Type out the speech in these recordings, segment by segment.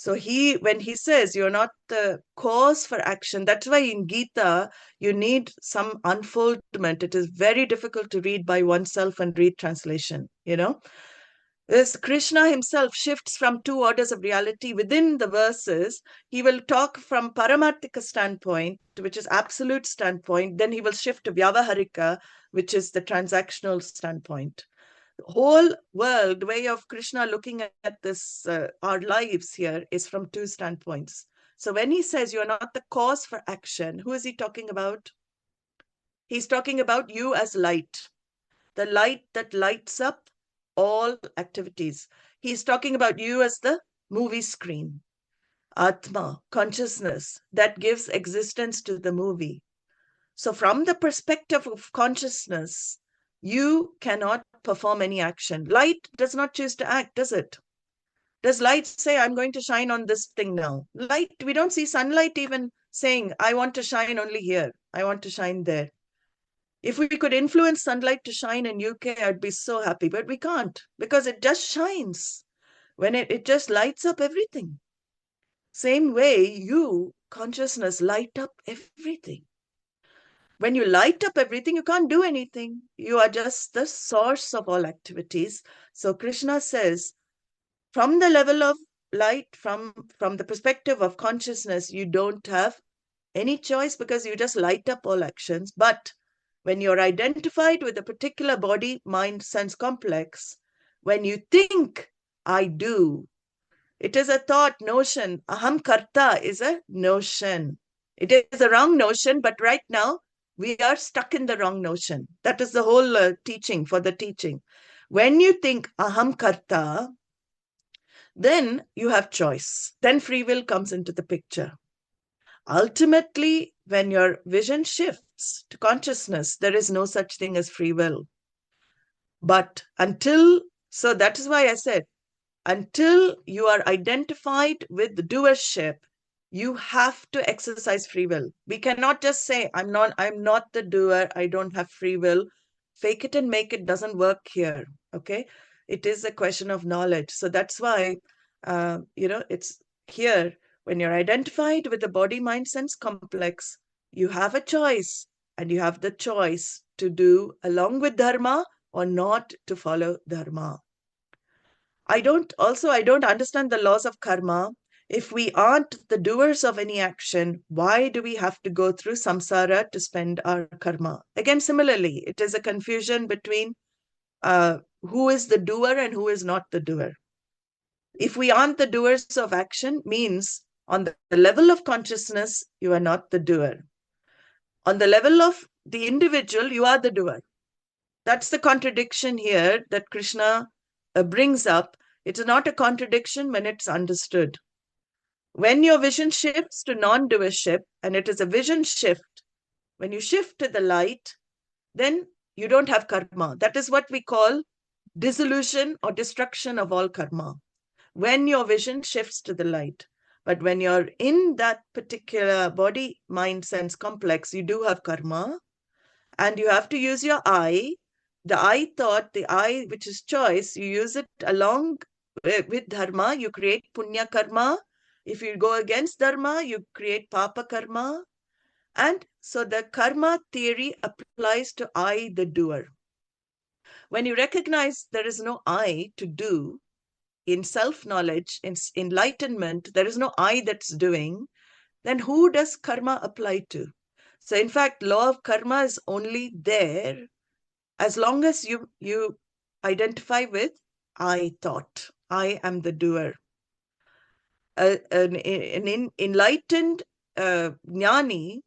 So when he says you're not the cause for action, that's why in Gita, you need some unfoldment. It is very difficult to read by oneself and read translation, This Krishna himself shifts from two orders of reality within the verses. He will talk from Paramarthika standpoint, which is absolute standpoint. Then he will shift to Vyavaharika, which is the transactional standpoint. The whole world way of Krishna looking at this, our lives here, is from two standpoints. So when he says you're not the cause for action, who is he talking about? He's talking about you as light, the light that lights up all activities. He's talking about you as the movie screen, Atma, consciousness that gives existence to the movie. So from the perspective of consciousness, you cannot perform any action. Light does not choose to act, does it? Does light say, I'm going to shine on this thing now? Light, we don't see sunlight even saying, I want to shine only here. I want to shine there. If we could influence sunlight to shine in UK, I'd be so happy, but we can't because it just shines. When it just lights up everything. Same way, you, consciousness, light up everything. When you light up everything, you can't do anything. You are just the source of all activities. So Krishna says, from the level of light, from the perspective of consciousness, you don't have any choice because you just light up all actions. But when you're identified with a particular body, mind, sense complex, when you think, I do, it is a thought, notion. Aham karta is a notion. It is a wrong notion, but right now, we are stuck in the wrong notion. That is the whole teaching for the teaching. When you think aham karta, then you have choice. Then free will comes into the picture. Ultimately, when your vision shifts to consciousness, there is no such thing as free will. But so that is why I said, until you are identified with doership, you have to exercise free will. We cannot just say, I'm not the doer, I don't have free will. Fake it and make it doesn't work here, okay? It is a question of knowledge. So that's why, it's here, when you're identified with the body, mind, sense complex, you have a choice, and you have the choice to do along with dharma or not to follow dharma. I don't understand the laws of karma. If we aren't the doers of any action, why do we have to go through samsara to spend our karma? Again, similarly, it is a confusion between who is the doer and who is not the doer. If we aren't the doers of action, means on the level of consciousness, you are not the doer. On the level of the individual, you are the doer. That's the contradiction here that Krishna brings up. It's not a contradiction when it's understood. When your vision shifts to non-doership, and it is a vision shift, when you shift to the light, then you don't have karma. That is what we call dissolution or destruction of all karma. When your vision shifts to the light. But when you're in that particular body, mind, sense complex, you do have karma, and you have to use your I. The I thought, the I, which is choice, you use it along with dharma, you create punya karma. If you go against dharma, you create papa karma. And so the karma theory applies to I, the doer. When you recognize there is no I to do, in self-knowledge, in enlightenment, there is no I that's doing, then who does karma apply to? So in fact, law of karma is only there as long as you identify with I thought, I am the doer. An enlightened jnani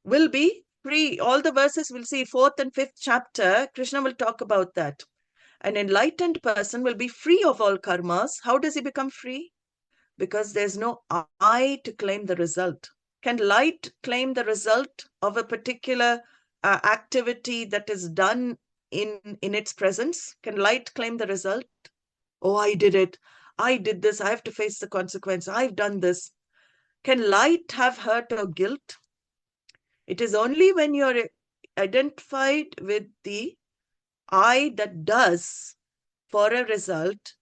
will be free. All the verses we'll see, 4th and 5th chapter, Krishna will talk about that. An enlightened person will be free of all karmas. How does he become free? Because there's no I to claim the result. Can light claim the result of a particular activity that is done in its presence? Can light claim the result? Oh, I did it. I did this. I have to face the consequence. I've done this. Can light have hurt or guilt? It is only when you're identified with the I that does for a result,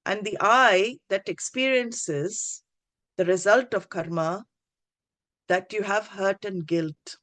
and the I that experiences the result of karma, that you have hurt and guilt.